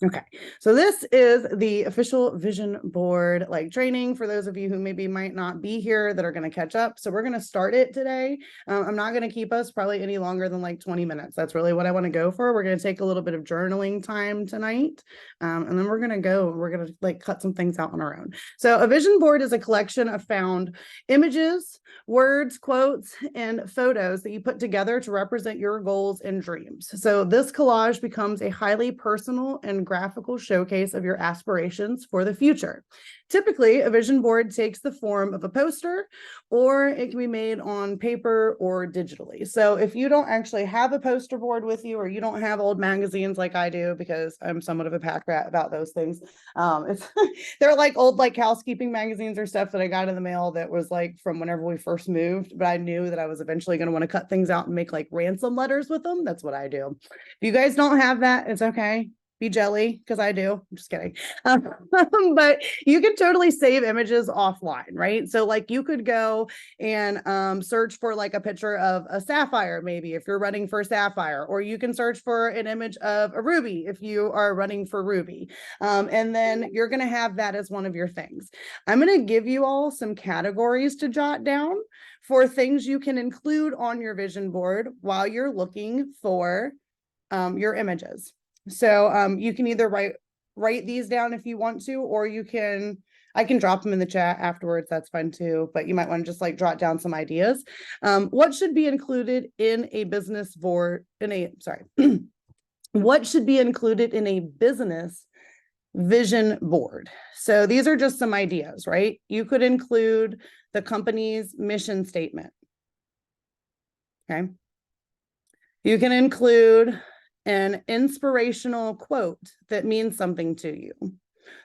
Okay, so this is the official vision board like training for those of you who maybe might not be here that are going to catch up. So we're going to start it today. I'm not going to keep us probably any longer than like 20 minutes. That's really what I want to go for. We're going to take a little bit of journaling time tonight. And then we're going to like cut some things out on our own. So a vision board is a collection of found images, words, quotes, and photos that you put together to represent your goals and dreams. So this collage becomes a highly personal and graphical showcase of your aspirations for the future. Typically, a vision board takes the form of a poster, or it can be made on paper or digitally. So if you don't actually have a poster board with you, or you don't have old magazines like I do, because I'm somewhat of a pack rat about those things, they're like old like housekeeping magazines or stuff that I got in the mail that was like from whenever we first moved, but I knew that I was eventually going to want to cut things out and make like ransom letters with them. That's what I do. If you guys don't have that, it's okay. Be jelly, because I do. I'm just kidding. But you can totally save images offline, right? So like you could go and search for like a picture of a sapphire, maybe if you're running for sapphire, or you can search for an image of a ruby if you are running for ruby. And then you're going to have that as one of your things. I'm going to give you all some categories to jot down for things you can include on your vision board while you're looking for your images. So you can either write these down if you want to, or I can drop them in the chat afterwards. That's fine too, but you might want to just like jot down some ideas. What should be included in a business board what should be included in a business vision board? So these are just some ideas, right? You could include the company's mission statement. Okay. You can include an inspirational quote that means something to you.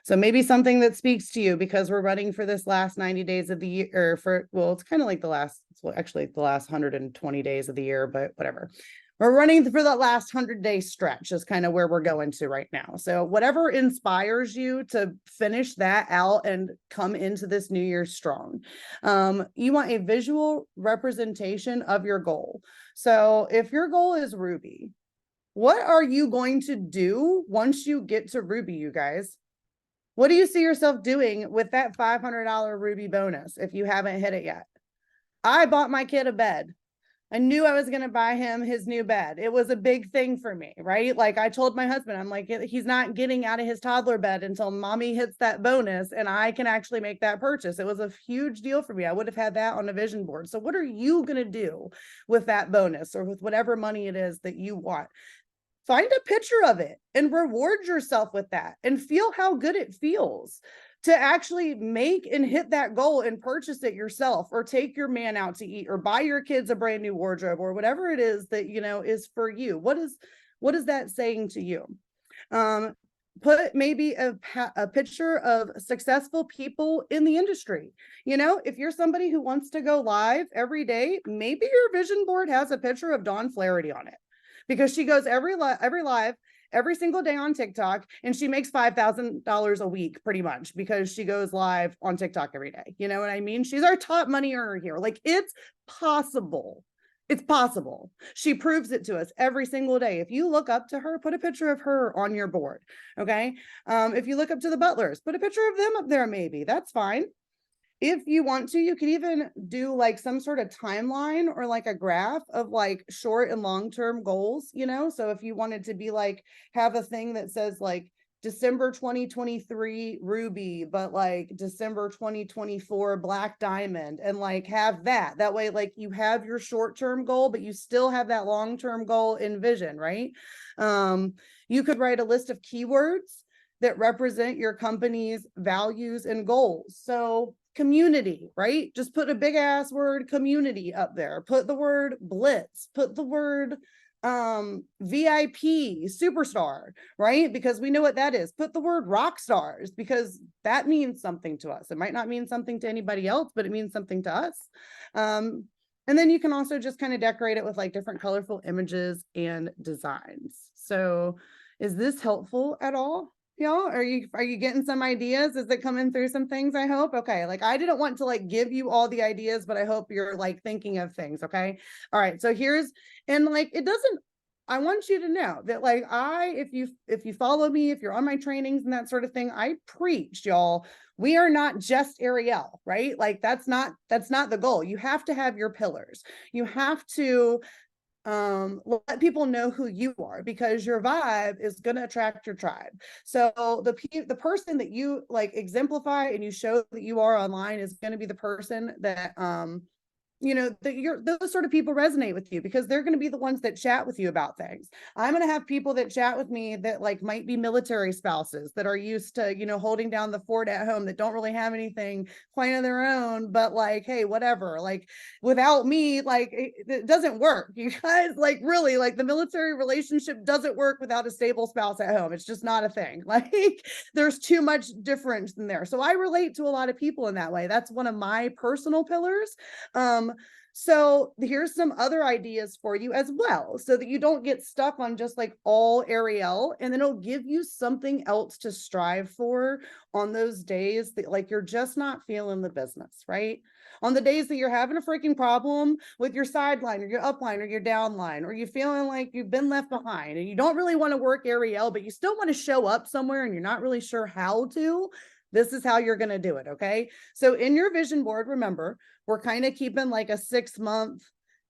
So maybe something that speaks to you, because we're running for this last 90 days of the year, it's kind of like the last 120 days of the year, but whatever. We're running for that last 100-day stretch is kind of where we're going to right now. So whatever inspires you to finish that out and come into this new year strong. You want a visual representation of your goal. So if your goal is Ruby, what are you going to do once you get to Ruby, you guys? What do you see yourself doing with that $500 Ruby bonus if you haven't hit it yet? I bought my kid a bed. I knew I was going to buy him his new bed. It was a big thing for me, right? Like I told my husband, I'm like, he's not getting out of his toddler bed until mommy hits that bonus and I can actually make that purchase. It was a huge deal for me. I would have had that on a vision board. So what are you going to do with that bonus, or with whatever money it is that you want? Find a picture of it and reward yourself with that, and feel how good it feels to actually make and hit that goal and purchase it yourself, or take your man out to eat, or buy your kids a brand new wardrobe, or whatever it is that, is for you. What is that saying to you? Put maybe a picture of successful people in the industry. If you're somebody who wants to go live every day, maybe your vision board has a picture of Dawn Flaherty on it, because she goes every live every single day on TikTok, and she makes $5,000 a week pretty much because she goes live on TikTok every day. You know what I mean? She's our top money earner here. Like, it's possible. It's possible. She proves it to us every single day. If you look up to her, put a picture of her on your board. Okay. If you look up to the Butlers, put a picture of them up there. Maybe that's fine. If you want to, you could even do like some sort of timeline, or like a graph of like short and long-term goals, So if you wanted to be like, have a thing that says like December 2023 Ruby, but like December 2024 Black Diamond, and like have that way, like you have your short-term goal, but you still have that long-term goal in vision, right? You could write a list of keywords that represent your company's values and goals. So community, right? Just put a big ass word community up there. Put the word blitz, put the word VIP, superstar, right? Because we know what that is. Put the word rock stars, because that means something to us. It might not mean something to anybody else, but it means something to us. And then you can also just kind of decorate it with like different colorful images and designs. So is this helpful at all? Y'all, are you getting some ideas? Is it coming through some things? I hope. Okay. Like, I didn't want to like give you all the ideas, but I hope you're like thinking of things. Okay. All right. So and like, it doesn't I want you to know that like if you follow me, if you're on my trainings and that sort of thing, I preach, y'all. We are not just Ariel, right? Like that's not the goal. You have to have your pillars. You have to let people know who you are, because your vibe is going to attract your tribe. So the person that you like exemplify and you show that you are online is going to be the person that that those sort of people resonate with you, because they're going to be the ones that chat with you about things. I'm going to have people that chat with me that like might be military spouses that are used to, holding down the fort at home, that don't really have anything quite of their own, but like, hey, whatever, like without me, like it doesn't work. You guys, like really, like the military relationship doesn't work without a stable spouse at home. It's just not a thing. Like there's too much difference in there. So I relate to a lot of people in that way. That's one of my personal pillars. So here's some other ideas for you as well, so that you don't get stuck on just like all Ariel, and then it'll give you something else to strive for on those days that like you're just not feeling the business, right? On the days that you're having a freaking problem with your sideline or your upline or your downline, or you feeling like you've been left behind and you don't really want to work Ariel, but you still want to show up somewhere and you're not really sure how to. This is how you're going to do it. Okay. So in your vision board, remember, we're kind of keeping like a 6-month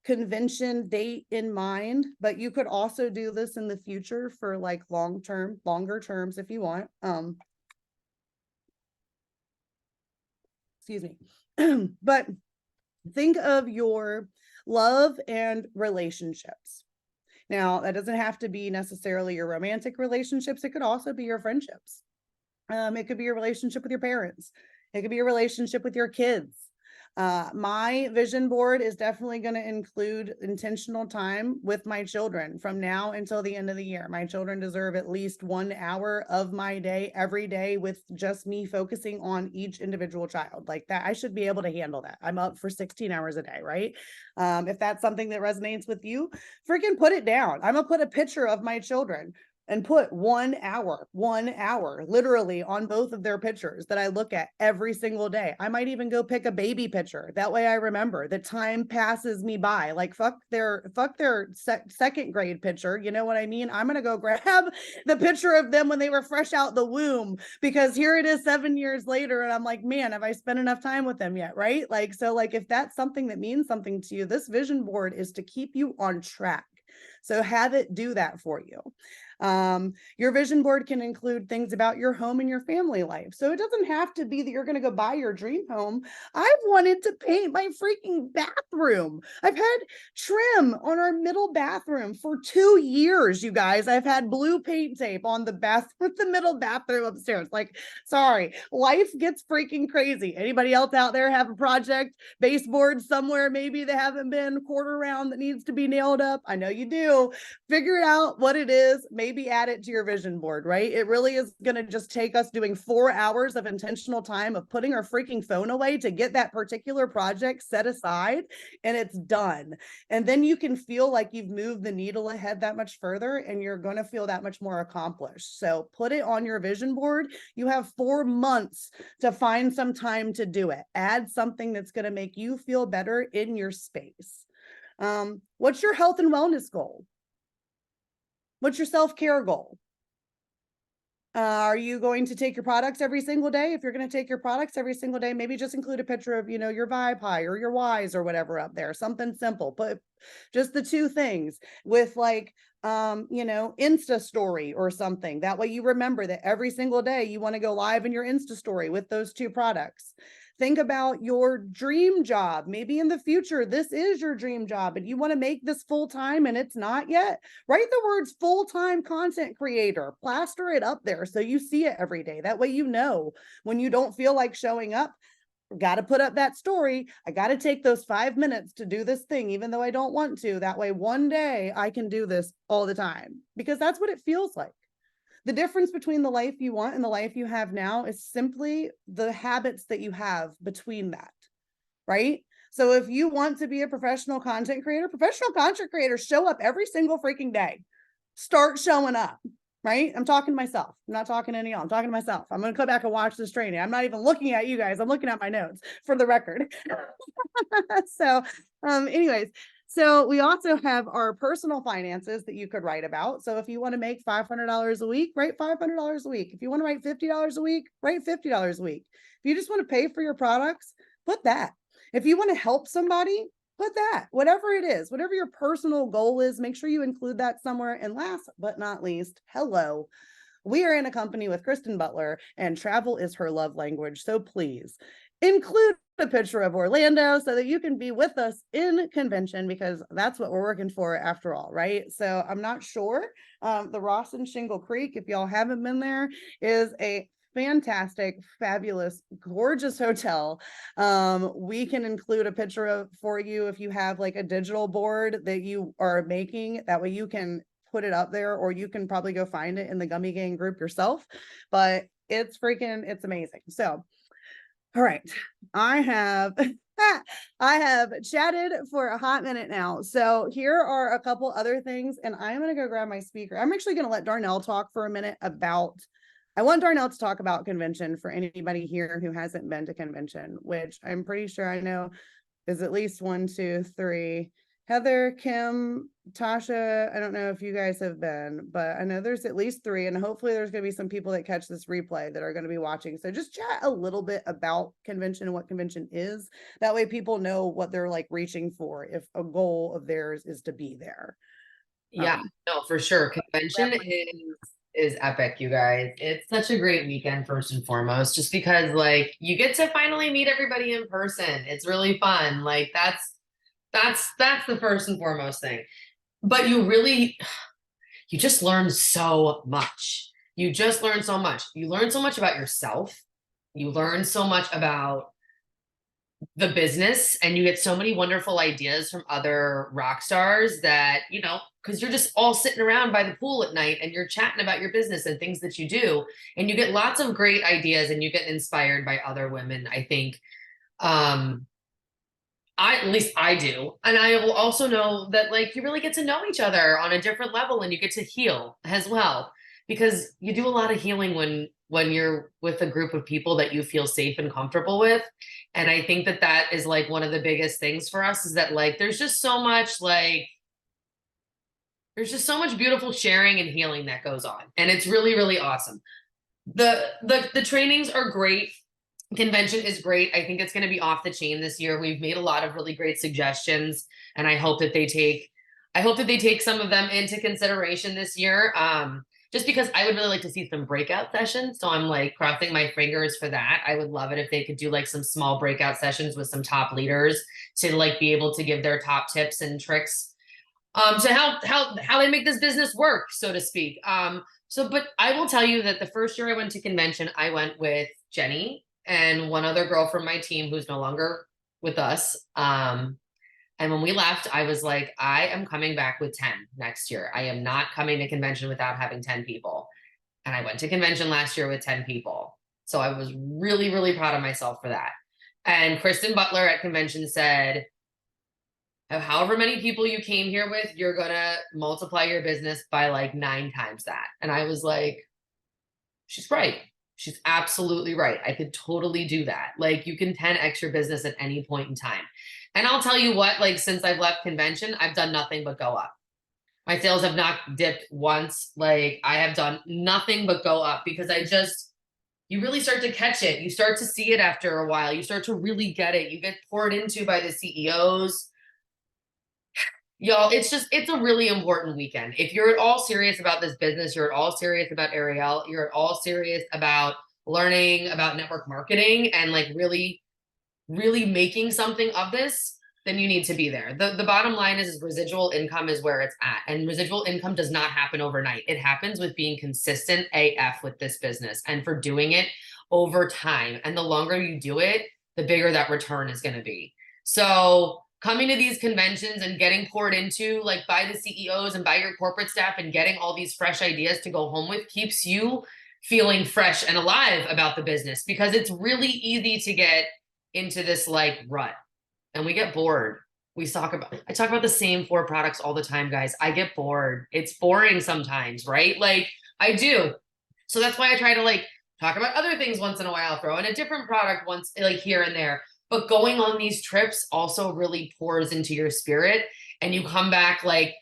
convention date in mind, but you could also do this in the future for like longer terms if you want. Excuse me. But think of your love and relationships. Now, that doesn't have to be necessarily your romantic relationships. It could also be your friendships. It could be your relationship with your parents. It could be a relationship with your kids. My vision board is definitely going to include intentional time with my children from now until the end of the year. My children deserve at least 1 hour of my day every day with just me focusing on each individual child. Like that, I should be able to handle that. I'm up for 16 hours a day, right? If that's something that resonates with you, freaking put it down. I'm gonna put a picture of my children and put 1 hour literally on both of their pictures that I look at every single day. I might even go pick a baby picture. That way I remember the time passes me by. Like fuck their second grade picture. You know what I mean? I'm going to go grab the picture of them when they were fresh out the womb, because here it is 7 years later. And I'm like, man, have I spent enough time with them yet? Right? Like, so like, if that's something that means something to you, this vision board is to keep you on track. So have it do that for you. Your vision board can include things about your home and your family life. So it doesn't have to be that you're going to go buy your dream home. I've wanted to paint my freaking bathroom. I've had trim on our middle bathroom for 2 years, you guys. I've had blue paint tape on the the middle bathroom upstairs. Like, sorry, life gets freaking crazy. Anybody else out there have a project baseboard somewhere maybe that haven't been quarter round that needs to be nailed up? I know you do. Figure out what it is. Maybe add it to your vision board, right? It really is going to just take us doing 4 hours of intentional time of putting our freaking phone away to get that particular project set aside, and it's done. And then you can feel like you've moved the needle ahead that much further, and you're going to feel that much more accomplished. So put it on your vision board. You have 4 months to find some time to do it. Add something that's going to make you feel better in your space. What's your health and wellness goal? What's your self-care goal? Are you going to take your products every single day? If you're going to take your products every single day, maybe just include a picture of, your Vibe High or your Wise or whatever up there, something simple. But just the 2 things with like, Insta story or something. That way you remember that every single day you want to go live in your Insta story with those 2 products. Think about your dream job. Maybe in the future, this is your dream job and you want to make this full time and it's not yet. Write the words full-time content creator, plaster it up there so you see it every day. That way, when you don't feel like showing up, got to put up that story. I got to take those 5 minutes to do this thing, even though I don't want to. That way, one day I can do this all the time, because that's what it feels like. The difference between the life you want and the life you have now is simply the habits that you have between that, right? So if you want to be a professional content creators show up every single freaking day. Start showing up, right? I'm talking to myself. I'm not talking to any of y'all. I'm talking to myself. I'm going to come back and watch this training. I'm not even looking at you guys. I'm looking at my notes for the record. So, anyways, So we also have our personal finances that you could write about. So if you want to make $500 a week, write $500 a week. If you want to write $50 a week, write $50 a week. If you just want to pay for your products, put that. If you want to help somebody, put that. Whatever it is, whatever your personal goal is, make sure you include that somewhere. And last but not least, hello. We are in a company with Kristen Butler, and travel is her love language. So please include a picture of Orlando so that you can be with us in convention, because that's what we're working for after all, right? So I'm not sure. The Ross and Shingle Creek, if y'all haven't been there, is a fantastic, fabulous, gorgeous hotel. We can include a picture of for you if you have like a digital board that you are making. That way you can put it up there, or you can probably go find it in the Gummy Gang group yourself. But it's amazing. So all right, I have I have chatted for a hot minute now. So here are a couple other things, and I'm going to go grab my speaker. I'm actually going to let Darnell talk for a minute about, I want Darnell to talk about convention for anybody here who hasn't been to convention, which I'm pretty sure I know is at least 1, 2, 3. Heather, Kim, Tasha, I don't know if you guys have been, but I know there's at least 3, and hopefully there's going to be some people that catch this replay that are going to be watching. So just chat a little bit about convention and what convention is. That way people know what they're like reaching for if a goal of theirs is to be there. Yeah, no, for sure. Convention is epic, you guys. It's such a great weekend, first and foremost, just because like you get to finally meet everybody in person. It's really fun. Like that's the first and foremost thing. But you just learn so much. You just learn so much. You learn so much about yourself. You learn so much about the business, and you get so many wonderful ideas from other rock stars that, because you're just all sitting around by the pool at night and you're chatting about your business and things that you do, and you get lots of great ideas and you get inspired by other women, I think. At least I do. And I will also know that like you really get to know each other on a different level, and you get to heal as well, because you do a lot of healing when you're with a group of people that you feel safe and comfortable with. And I think that that is like one of the biggest things for us, is that like there's just so much beautiful sharing and healing that goes on, and it's really, really awesome. The trainings are great. Convention is great. I think it's going to be off the chain this year. We've made a lot of really great suggestions, and I hope that they take some of them into consideration this year. Just because I would really like to see some breakout sessions. So I'm like crossing my fingers for that. I would love it if they could do like some small breakout sessions with some top leaders to like be able to give their top tips and tricks to how they make this business work, so to speak. But I will tell you that the first year I went to convention, I went with Jenny and one other girl from my team who's no longer with us. And when we left, I was like, I am coming back with 10 next year. I am not coming to convention without having 10 people. And I went to convention last year with 10 people. So I was really, really proud of myself for that. And Kristen Butler at convention said, however many people you came here with, you're going to multiply your business by like 9 times that. And I was like, she's right. She's absolutely right. I could totally do that. Like you can 10x your business at any point in time. And I'll tell you what, like since I've left convention, I've done nothing but go up. My sales have not dipped once. Like I have done nothing but go up, because you really start to catch it. You start to see it after a while. You start to really get it. You get poured into by the CEOs. Y'all, it's a really important weekend. If you're at all serious about this business, you're at all serious about Ariel, you're at all serious about learning about network marketing and like really, really making something of this, then you need to be there. The bottom line is residual income is where it's at. And residual income does not happen overnight. It happens with being consistent AF with this business and for doing it over time. And the longer you do it, the bigger that return is going to be. So coming to these conventions and getting poured into like by the CEOs and by your corporate staff and getting all these fresh ideas to go home with keeps you feeling fresh and alive about the business, because it's really easy to get into this like rut and we get bored. I talk about the same 4 products all the time, guys. I get bored. It's boring sometimes, right? Like I do. So that's why I try to like talk about other things once in a while, throw in a different product once, like here and there. But going on these trips also really pours into your spirit and you come back like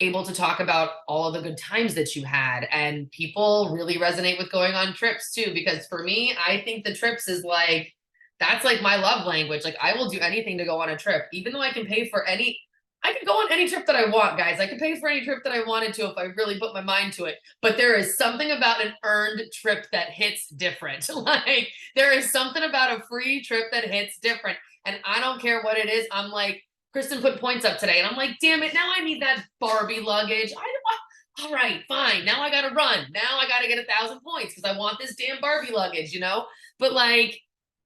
able to talk about all of the good times that you had. And people really resonate with going on trips too, because for me, I think the trips is like, that's like my love language. Like I will do anything to go on a trip, even though I can pay for I could go on any trip that I want, guys. I could pay for any trip that I wanted to if I really put my mind to it. But there is something about an earned trip that hits different. Like there is something about a free trip that hits different. And I don't care what it is. I'm like, Kristen put points up today, and I'm like, damn it, now I need that Barbie luggage. All right, fine. Now I gotta run. Now I gotta get 1,000 points because I want this damn Barbie luggage, you know? But like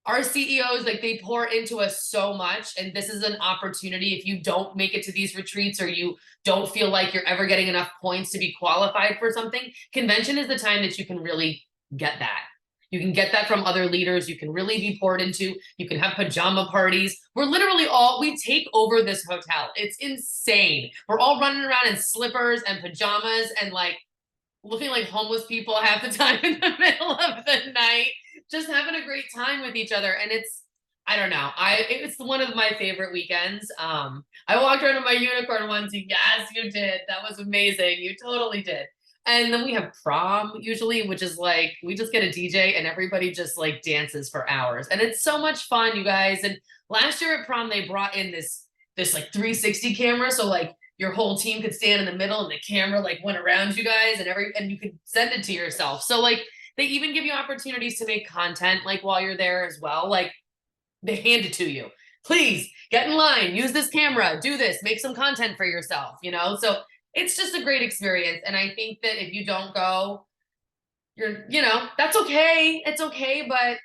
our CEOs, like they pour into us so much. And this is an opportunity. If you don't make it to these retreats or you don't feel like you're ever getting enough points to be qualified for something, convention is the time that you can really get that. You can get that from other leaders. You can really be poured into. You can have pajama parties. We're literally we take over this hotel. It's insane. We're all running around in slippers and pajamas and like looking like homeless people half the time in the middle of the night, just having a great time with each other. And I don't know. It's one of my favorite weekends. I walked around in my unicorn onesie. Yes, you did. That was amazing. You totally did. And then we have prom usually, which is like, we just get a DJ and everybody just like dances for hours. And it's so much fun, you guys. And last year at prom, they brought in this like 360 camera. So like your whole team could stand in the middle and the camera like went around you guys and you could send it to yourself. So like they even give you opportunities to make content like while you're there as well. Like they hand it to you. Please get in line, use this camera, do this, make some content for yourself, you know? So it's just a great experience. And I think that if you don't go, that's okay. It's okay, but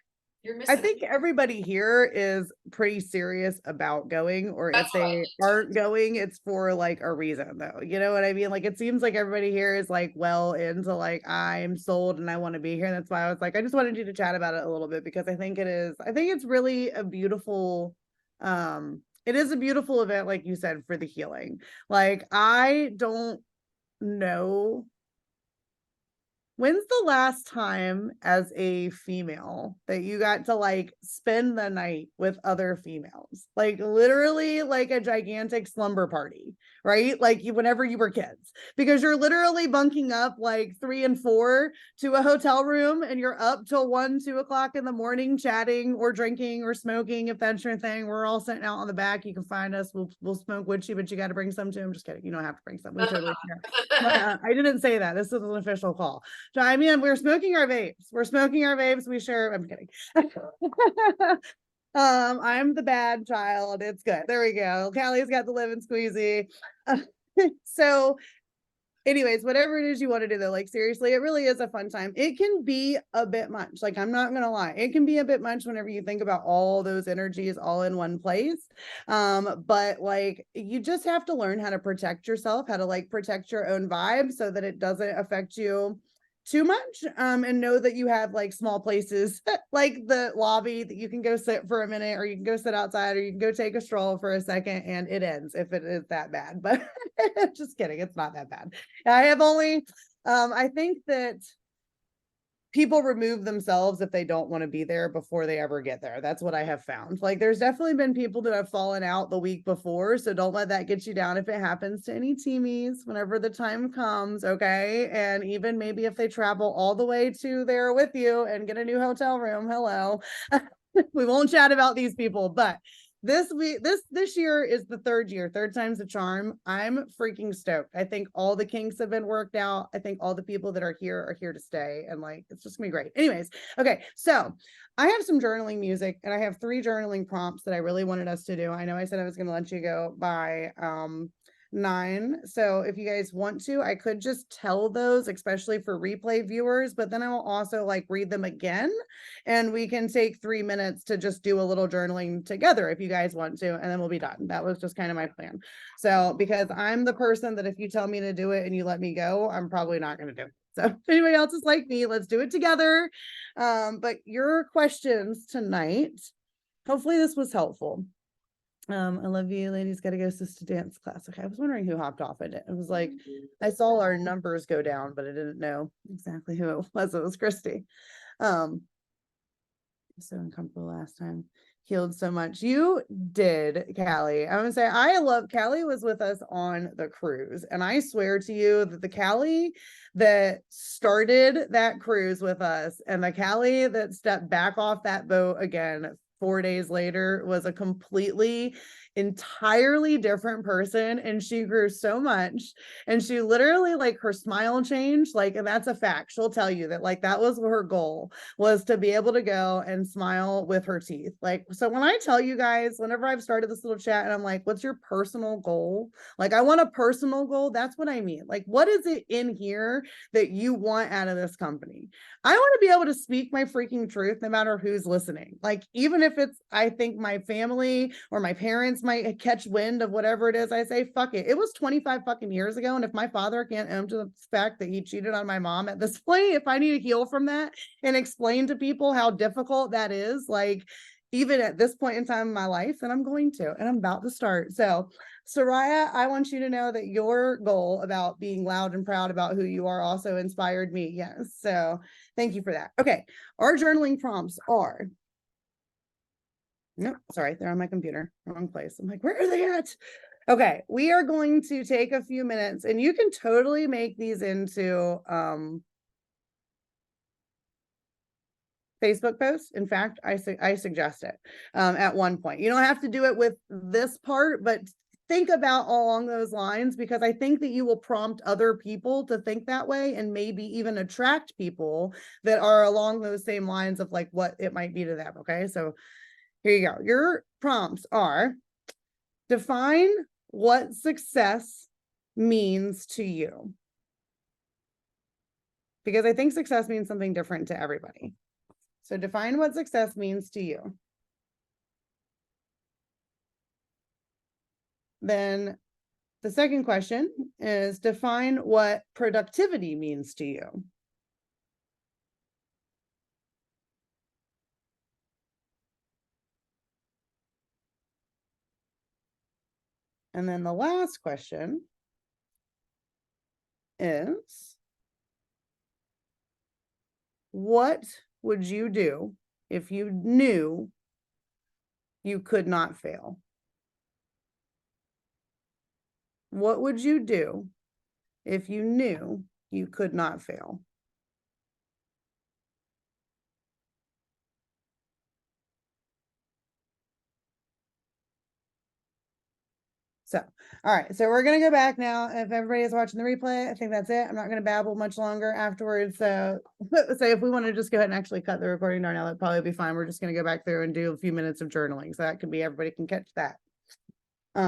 you're missing. I think everybody here is pretty serious about going, or if they aren't going, it's for like a reason though. You know what I mean? Like it seems like everybody here is like well into like, I'm sold and I want to be here. That's why I was like, I just wanted you to chat about it a little bit because I think it's really a beautiful, it is a beautiful event, like you said, for the healing. Like, I don't know. When's the last time as a female that you got to like spend the night with other females? Like literally like a gigantic slumber party, right? Like whenever you were kids, because you're literally bunking up like 3 and 4 to a hotel room and you're up till 1, 2 o'clock in the morning chatting or drinking or smoking, if that's your thing. We're all sitting out on the back. You can find us. We'll smoke with you, but you got to bring some too. I'm just kidding. You don't have to bring some. We totally care. I didn't say that. This is an official call. So, I mean, we're smoking our vapes. We share. I'm kidding. I'm the bad child. It's good. There we go. Callie's got the lemon squeezy. So anyways, whatever it is you want to do though, like seriously, it really is a fun time. It can be a bit much. Like, I'm not gonna lie, it can be a bit much whenever you think about all those energies all in one place. But like you just have to learn how to protect yourself, how to like protect your own vibe so that it doesn't affect you too much, and know that you have like small places like the lobby that you can go sit for a minute, or you can go sit outside, or you can go take a stroll for a second and it ends if it is that bad. But just kidding, it's not that bad. I have only I think that people remove themselves if they don't want to be there before they ever get there. That's what I have found. Like there's definitely been people that have fallen out the week before, so don't let that get you down if it happens to any teamies whenever the time comes, okay? And even maybe if they travel all the way to there with you and get a new hotel room, hello. We won't chat about these people, but this year is the third time's the charm. I'm freaking stoked. I think all the kinks have been worked out. I think all the people that are here to stay, and like it's just gonna be great. Anyways, okay, so I have some journaling music and I have 3 journaling prompts that I really wanted us to do. I know I said I was gonna let you go by 9. So if you guys want to, I could just tell those, especially for replay viewers, but then I will also like read them again and we can take 3 minutes to just do a little journaling together if you guys want to, and then we'll be done. That was just kind of my plan. So because I'm the person that if you tell me to do it and you let me go, I'm probably not going to do it. So if anybody else is like me, let's do it together. But your questions tonight, hopefully this was helpful. I love you, ladies. Got to go to dance class. Okay, I was wondering who hopped off it. It was like I saw our numbers go down, but I didn't know exactly who it was. It was Christy. So uncomfortable last time. healed so much. You did, Callie. I'm gonna say I love Callie was with us on the cruise, and I swear to you that the Callie that started that cruise with us and the Callie that stepped back off that boat again 4 days later was a completely entirely different person, and she grew so much, and she literally, like, her smile changed, like, and that's a fact. She'll tell you that, like, that was her goal, was to be able to go and smile with her teeth. Like, so when I tell you guys, whenever I've started this little chat and I'm like, what's your personal goal? Like, I want a personal goal. That's what I mean. Like, what is it in here that you want out of this company? I want to be able to speak my freaking truth no matter who's listening. Like, even if it's, I think my family or my parents might catch wind of whatever it is I say, fuck it. It was 25 fucking years ago. And if my father can't own to the fact that he cheated on my mom at this point, if I need to heal from that and explain to people how difficult that is, like, even at this point in time in my life, then I'm going to, and I'm about to start. So, Soraya, I want you to know that your goal about being loud and proud about who you are also inspired me. Yes. So thank you for that. Okay. Our journaling prompts are, nope, sorry, they're on my computer, wrong place. I'm like, where are they at? Okay, we are going to take a few minutes, and you can totally make these into Facebook posts. In fact, I suggest it at one point. You don't have to do it with this part, but think about along those lines, because I think that you will prompt other people to think that way, and maybe even attract people that are along those same lines of like what it might be to them. Okay, so here you go. Your prompts are: define what success means to you. Because I think success means something different to everybody. So define what success means to you. Then the second question is define what productivity means to you. And then the last question is, what would you do if you knew you could not fail? What would you do if you knew you could not fail? So, all right, so we're gonna go back now. If everybody is watching the replay, I think that's it. I'm not gonna babble much longer afterwards. So, if we want to just go ahead and actually cut the recording, Darnell, that'd probably be fine. We're just gonna go back through and do a few minutes of journaling, so that could be, everybody can catch that.